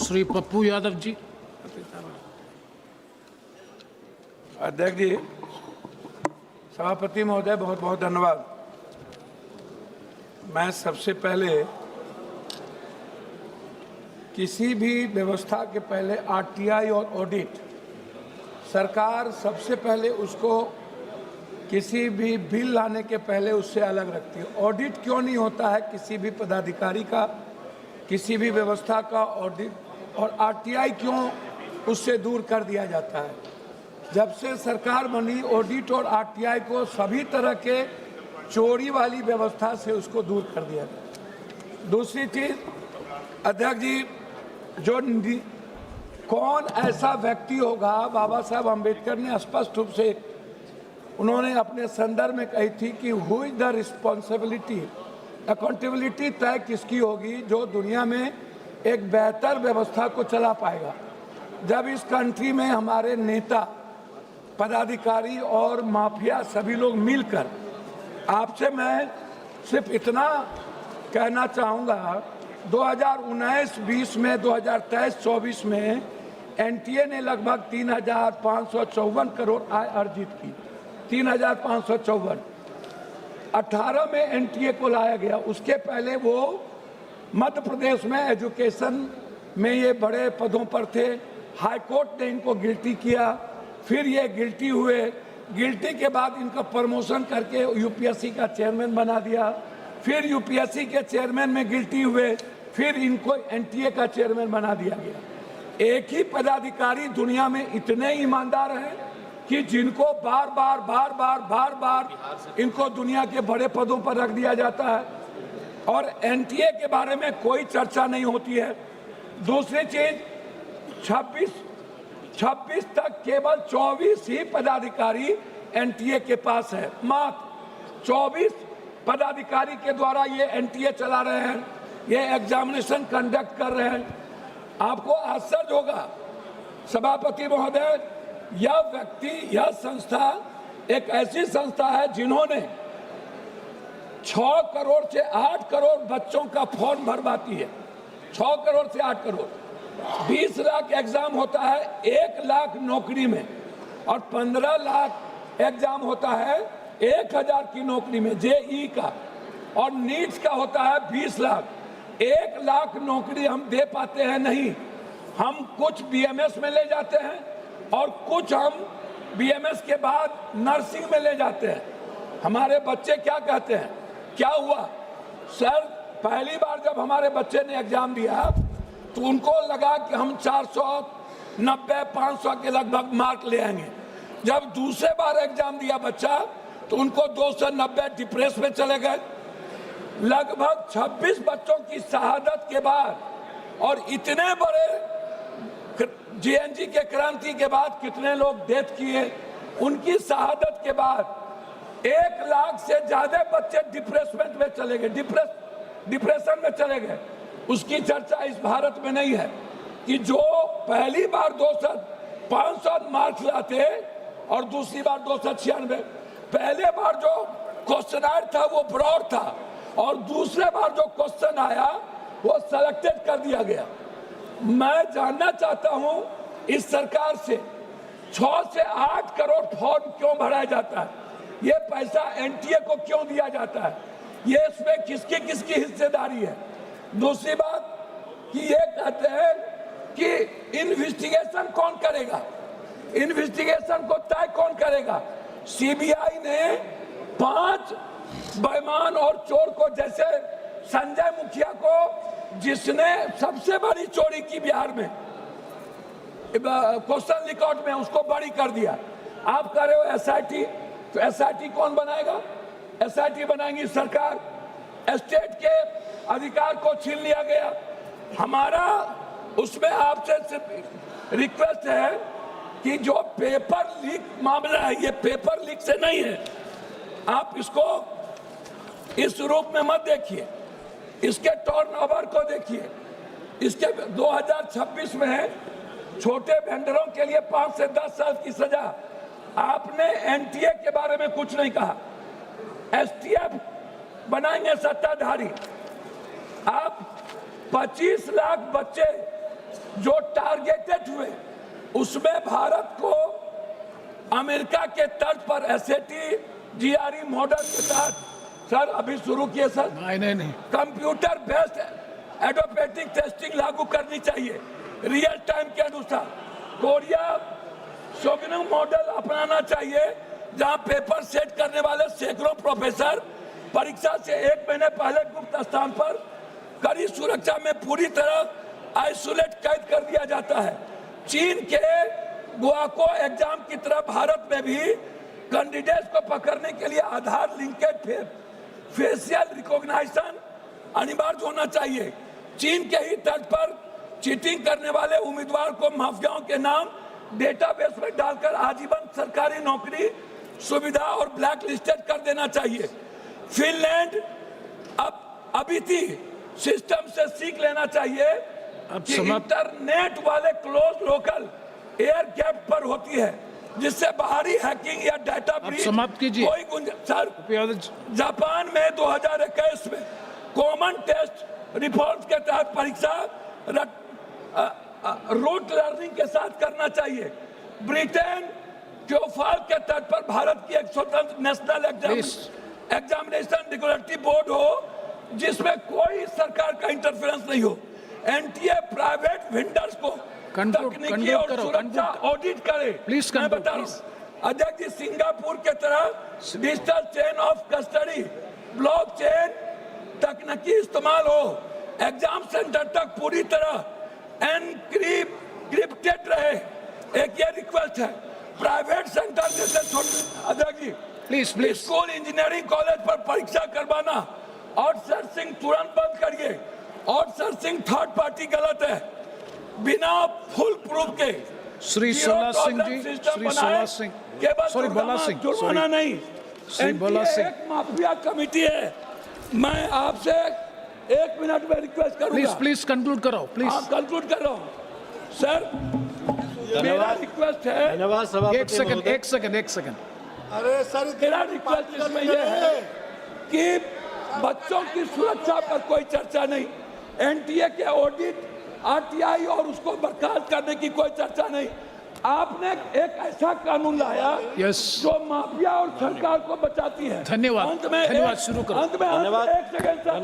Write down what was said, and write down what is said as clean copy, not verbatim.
श्री पप्पू यादव जी। अध्यक्ष जी, सभापति महोदय, बहुत बहुत धन्यवाद। मैं सबसे पहले किसी भी व्यवस्था के पहले आरटीआई और ऑडिट, सरकार सबसे पहले उसको किसी भी बिल लाने के पहले उससे अलग रखती है। ऑडिट क्यों नहीं होता है किसी भी पदाधिकारी का, किसी भी व्यवस्था का ऑडिट, और आरटीआई क्यों उससे दूर कर दिया जाता है? जब से सरकार बनी, ऑडिट और आरटीआई को सभी तरह के चोरी वाली व्यवस्था से उसको दूर कर दिया गया। दूसरी चीज, अध्यक्ष जी, जो कौन ऐसा व्यक्ति होगा, बाबा साहब अम्बेडकर ने स्पष्ट रूप से उन्होंने अपने संदर्भ में कही थी कि who is the responsibility, accountability तय किसकी होगी जो दुनिया में एक बेहतर व्यवस्था को चला पाएगा। जब इस कंट्री में हमारे नेता, पदाधिकारी और माफिया सभी लोग मिलकर, आपसे मैं सिर्फ इतना कहना चाहूँगा, 2019-20 में, 2023-24 में एनटीए ने लगभग 3,554 करोड़ आय अर्जित की। 3,554 18 में एनटीए को लाया गया। उसके पहले वो मध्य प्रदेश में एजुकेशन में ये बड़े पदों पर थे। हाई कोर्ट ने इनको गिल्टी किया, फिर ये गिल्टी हुए। गिल्टी के बाद इनका प्रमोशन करके यूपीएससी का चेयरमैन बना दिया, फिर यूपीएससी के चेयरमैन में गिल्टी हुए, फिर इनको एनटीए का चेयरमैन बना दिया गया। एक ही पदाधिकारी दुनिया में इतने ईमानदार हैं कि जिनको बार बार इनको दुनिया के बड़े पदों पर रख दिया जाता है और एनटीए के बारे में कोई चर्चा नहीं होती है। दूसरी चीज, 26 तक केवल 24 ही पदाधिकारी एनटीए के पास है। मात्र 24 पदाधिकारी के द्वारा ये एनटीए चला रहे हैं, ये एग्जामिनेशन कंडक्ट कर रहे हैं। आपको आश्चर्य होगा सभापति महोदय, यह व्यक्ति, यह संस्था एक ऐसी संस्था है जिन्होंने 6 करोड़ से 8 करोड़ बच्चों का फॉर्म भरवाती है। 6 करोड़ से 8 करोड़, 20 लाख एग्जाम होता है 1 लाख नौकरी में, और 15 लाख एग्जाम होता है 1000 की नौकरी में जेई का, और नीट्स का होता है 20 लाख। 1 लाख नौकरी हम दे पाते हैं नहीं। हम कुछ बीएमएस में ले जाते हैं और कुछ हम बीएमएस के बाद नर्सिंग में ले जाते हैं। हमारे बच्चे क्या कहते हैं, क्या हुआ सर? पहली बार जब हमारे बच्चे ने एग्जाम दिया तो उनको लगा कि हम 490-500 के लगभग मार्क ले आएंगे। जब दूसरे बार एग्जाम दिया बच्चा तो उनको 290 डिप्रेस में चले गए। लगभग 26 बच्चों की शहादत के बाद और इतने बड़े जीएनजी के क्रांति के बाद कितने लोग डेथ किए, उनकी शहादत के बाद 1 लाख से ज्यादा बच्चे डिप्रेसमेंट में चले गए, डिप्रेशन में चले गए। उसकी चर्चा इस भारत में नहीं है कि जो पहली बार 500 मार्क्स लाते और दूसरी बार 296। पहले बार जो क्वेश्चन था वो ब्रॉड था और दूसरे बार जो क्वेश्चन आया वो सेलेक्टेड कर दिया गया। मैं जानना चाहता हूं इस सरकार से 6 से 8 करोड़ फॉर्म क्यों भराया जाता है? ये पैसा एनटीए को क्यों दिया जाता है? ये इसमें किसकी हिस्सेदारी है? दूसरी बात कि ये कहते हैं कि इन्वेस्टिगेशन कौन करेगा, इन्वेस्टिगेशन को तय कौन करेगा? सीबीआई ने 5 बेईमान और चोर को, जैसे संजय मुखिया को जिसने सबसे बड़ी चोरी की बिहार में क्वेश्चन रिकॉर्ड में, उसको बड़ी कर दिया। आप कह रहे हो एसआईटी, तो एसआईटी कौन बनाएगा? एसआईटी बनाएंगी सरकार। स्टेट के अधिकार को छीन लिया गया। हमारा उसमें आपसे सिर्फ रिक्वेस्ट है कि जो पेपर लीक मामला है, ये पेपर लीक से नहीं है। आप इसको इस रूप में मत देखिए, इसके टर्नओवर को देखिए। इसके 2026 में छोटे वेंडरों के लिए 5 से 10 साल की सजा। आपने एनटीए के बारे में कुछ नहीं कहा। एसटीएफ बनाएंगे सत्ताधारी। आप 25 लाख बच्चे जो टारगेटेड हुए उसमें भारत को अमेरिका के तर्ज पर एसएटी जीआरई मॉडल के साथ सर अभी शुरू किए सर नहीं कंप्यूटर बेस्ड एडोपेटिक टेस्टिंग लागू करनी चाहिए रियल टाइम के अनुसार। कोरिया शोगनम मॉडल अपनाना चाहिए जहां पेपर सेट करने वाले सैकड़ों प्रोफेसर परीक्षा से 1 महीने पहले गुप्त स्थान पर कड़ी सुरक्षा में पूरी तरह आइसोलेट कैद कर दिया जाता है। चीन के गुआको एग्जाम की तरह भारत में भी कैंडिडेट्स को पकड़ने के लिए आधार लिंकेड फेशियल रिकॉग्निशन अनिवार्य होना चाहिए। चीन के ही तर्ज पर चीटिंग करने वाले उम्मीदवार को माफियाओं के नाम डेटाबेस में डालकर आजीवन सरकारी नौकरी सुविधा और ब्लैक लिस्टेड कर देना चाहिए। फिनलैंड अभी थी सिस्टम से सीख लेना चाहिए कि इंटरनेट वाले क्लोज लोकल एयर गैप पर होती है जिससे बाहरी हैकिंग या डाटा ब्रीच कोई गुंजाइश। जापान में 2021 में कॉमन टेस्ट रिफॉर्म्स के तहत परीक्षा रूट लर्निंग के साथ करना चाहिए। ब्रिटेन ट्योफल के तर्ज पर भारत की एक स्वतंत्र नेशनल एग्जामिनेशन रेगुलेटरी बोर्ड हो जिसमें कोई सरकार का इंटरफेरेंस नहीं हो। एनटीए प्राइवेट वेंडर्स को तकनीकी और सुरक्षा ऑडिट करे। मैं बता रहा हूं अध्यक्ष जी, सिंगापुर के तरह digital chain of custody blockchain तकनीकी इस्तेमाल हो, एग्जाम सेंटर तक पूरी तरह एनक्रिप्टेड रहे। एक ये रिक्वेस्ट है प्राइवेट सेंटर जैसे अध्यक्ष जी प्लीज स्कूल इंजीनियरिंग कॉलेज पर परीक्षा करवाना आउटसोर्सिंग तुरंत बंद करिए। आउटसोर्सिंग थर्ड पार्टी गलत है, बिना फुल प्रूफ के। श्री सोला सिंह जी, श्री सोला सिंह, सॉरी बोला सिंह, जुर्माना नहीं। श्री बोला सिंह, एक माफिया कमेटी है। मैं आपसे 1 मिनट में रिक्वेस्ट करूंगा। प्लीज कंक्लूड करो प्लीज। कंक्लूड कर रहा हूं सर। मेरा रिक्वेस्ट है। एक सेकंड। अरे सर, मेरा रिक्वेस्ट इसमें यह है कि बच्चों की सुरक्षा पर कोई चर्चा नहीं, एनटीए के ऑडिट आरटीआई और उसको बर्खास्त करने की कोई चर्चा नहीं। आपने एक ऐसा कानून लाया जो माफिया और सरकार को बचाती है। धन्यवाद। शुरू करो। अंत में 1 सेकंड सर।